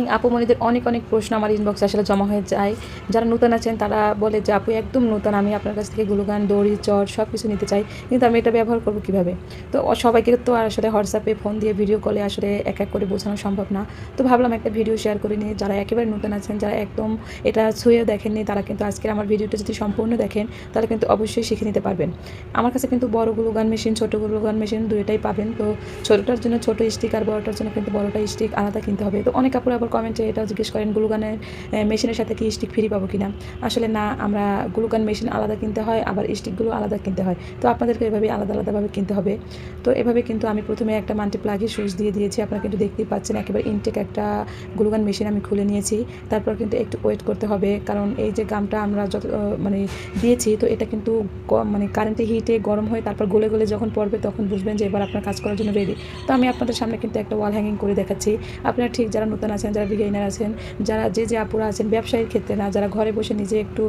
ইদানিং আপুমণিদের অনেক অনেক প্রশ্ন আমার ইনবক্সে আসলে জমা হয়ে যায়। যারা নতুন আছেন তারা বলে যে আপু একদম নতুন, আমি আপনার কাছ থেকে গ্লুগান, দড়ি, চট সব কিছু নিতে চাই, কিন্তু আমি এটা ব্যবহার করব কীভাবে? তো সবাইকে তো আর আসলে হোয়াটসঅ্যাপে ফোন দিয়ে ভিডিও কলে আসলে এক এক করে বোঝানো সম্ভব না। তো ভাবলাম একটা ভিডিও শেয়ার করে নিই। যারা একেবারে নতুন আছেন, যারা একদম এটা ছুঁয়েও দেখেননি, তারা কিন্তু আজকের আমার ভিডিওটা যদি সম্পূর্ণ দেখেন তাহলে কিন্তু অবশ্যই শিখে নিতে পারবেন। আমার কাছে কিন্তু বড় গ্লুগান মেশিন, ছোটো গ্লুগান মেশিন দুইটাই পাবেন। তো ছোটোটার জন্য ছোটো স্টিক আর বড়টার জন্য কিন্তু বড়টা স্টিক আলাদা কিনতে হবে। তো অনেক আপুরা আবার কমেন্টে এটাও জিজ্ঞেস করেন গ্লুগানের মেশিনের সাথে কি স্টিক ফ্রি পাবো কিনা? আসলে না, আমরা গ্লুগান মেশিন আলাদা কিনতে হয়, আবার স্টিকগুলো আলাদা কিনতে হয়। তো আপনাদেরকে এভাবে আলাদা আলাদাভাবে কিনতে হবে। তো এভাবে কিন্তু আমি প্রথমে একটা মাল্টিপ্লাগের সুইচ দিয়ে দিয়েছি। আপনারা কিন্তু দেখতেই পাচ্ছেন একেবারে ইনটেক একটা গ্লুগান মেশিন আমি খুলে নিয়েছি। তারপর কিন্তু একটু ওয়েট করতে হবে, কারণ এই যে গামটা আমরা যত মানে দিয়েছি, তো এটা কিন্তু মানে কারেন্টের হিটে গরম হয়ে তারপর গলে গলে যখন পড়বে তখন বুঝবেন যে এবার আপনার কাজ করার জন্য রেডি। তো আমি আপনাদের সামনে কিন্তু একটা ওয়াল হ্যাঙ্গিং করে দেখাচ্ছি। আপনারা ঠিক যারা নতুন আছেন, যারা বিগিনার আছেন, যারা যে আপুরা আছেন ব্যবসায়ীর ক্ষেত্রে না, যারা ঘরে বসে নিজে একটু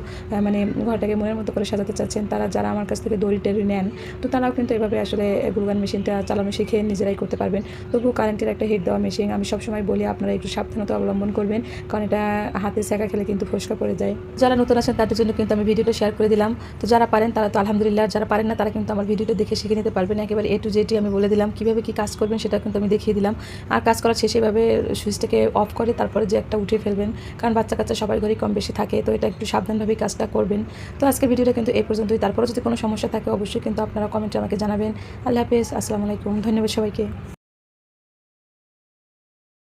মানে ঘরটাকে মনের মতো করে সাজাতে চাচ্ছেন, তারা যারা আমার কাছ থেকে দড়ি টেরি নেন, তো তারাও কিন্তু এভাবে আসলে গ্লুগান মেশিনটা চালানো শিখে নিজেরাই করতে পারবেন। তবুও কারেন্টের একটা হিট দেওয়া মেশিন, আমি সবসময় বলি আপনারা একটু সাবধানতা অবলম্বন করবেন, কারণ এটা হাতে সেঁকা খেলে কিন্তু ফোসকা পড়ে যায়। যারা নতুন আছেন তাদের জন্য কিন্তু আমি ভিডিওটা শেয়ার করে দিলাম। তো যারা পারেন তারা তো আলহামদুলিল্লাহ, যারা পারেন না তারা কিন্তু আমার ভিডিওটা দেখে শিখে নিতে পারবেন। একেবারে A to Z আমি বলে দিলাম, কীভাবে কী কাজ করবেন সেটা কিন্তু আমি দেখিয়ে দিলাম। আর কাজ করার শেষে এভাবে সুইচটাকে অফ করে তারপরে যে একটা উঠিয়ে ফেলবেন, কারণ বাচ্চা কাচ্চা সবার ঘরেই কম বেশি থাকে, তো এটা একটু সাবধানভাবেই কাজটা করবেন। তো আজকের ভিডিওটা কিন্তু এই পর্যন্তই। তারপরে যদি কোনো সমস্যা থাকে অবশ্যই কিন্তু আপনারা কমেন্টে আমাকে জানাবেন। আল্লাহ হাফেজ, আসসালামু আলাইকুম, ধন্যবাদ সবাইকে।